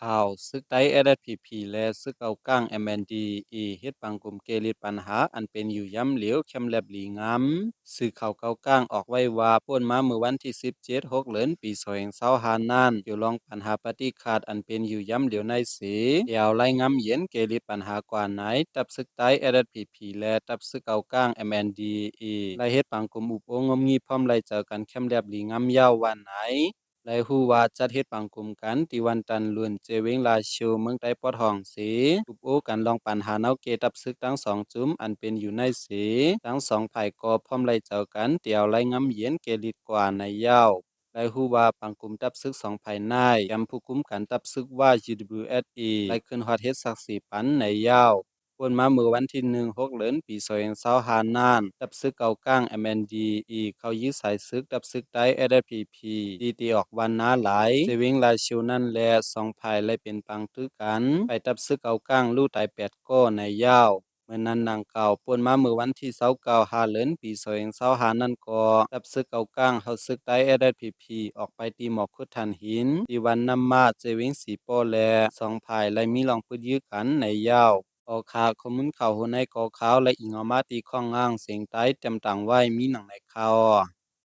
ข่าวซึกไต้ SSPP และซึกเอาก้าง MNDAA เฮ็ดปังกลุ่มเกลิดปัญหาอันเป็นอยู่ย้ำเหลวเข้มแลบหลีงามสื่อข่าวเกาก้างออกไว้ว่าป่นมาเมื่อวันที่17 6เดือนปี2025นั้นอยู่ลองปัญหาปฏิขาดอันเป็นอยู่ย้ำเหลวในเสเดียวไล่งามเย็นเกลิดปัญหากว่าไหนตับซึกไต้ SSPP และตับซึกเอาก้าง MNDAA ไล่เฮ็ดปังกลุ่มอุปโภงมงีพร้อมไล่เจอกันเข้มแลบหลีงามยาววันไหน ได้ฮู้ว่าจัดเฮ็ดปังกลุ่มกันที่วันตันลุนเจเวงลาชูเมืองใต้ปอดห้องเสทุบโอ้กันลองปัญหาเนาเกตับซึกทั้งสองจุ้มอันเป็นอยู่ในเสทั้งสองฝ่ายก็พร้อมไล่เจ้ากันเตียวไล่งำเย็นเกลิดกว่าในยาวได้ฮู้ว่าปังกลุ่มตับซึกสองภายในยำผู้คุมกันตับซึกว่า GWSA ไล่ขึ้นฮอดเฮ็ดศักดิ์ศรีปันในยาวป่นมาเมื่อวันที่1 6เดือนปี2025นั้นตับซึกเก่าก้าง MNDAA เขายึดสายซึกตับซึกใต้ SSPP ดีตีออกวันนาหลายเซวิงลายชิวนั่นแลสองภายและเป็นปังตึกกันไปตับซึกเอาก้างลู่ตาย8ก้อในยาวเมื่อนั้นนางเก่าป่นมาเมื่อวันที่29 5เดือนปี2025นั่นก็ตับซึกเอาก้างเฮาซึกใต้ SSPP ออกไปตีหมอกคุดทันหินที่วันนำมาเจวิงสีโป้แลสองภายและมีลองพืดยื้อกันในยาว ออคาคมุนเขาหัวในกอขาวและอิงออกมาตีข้องง่างเสียงใต้เต็มต่างไว้มีหนังในเขา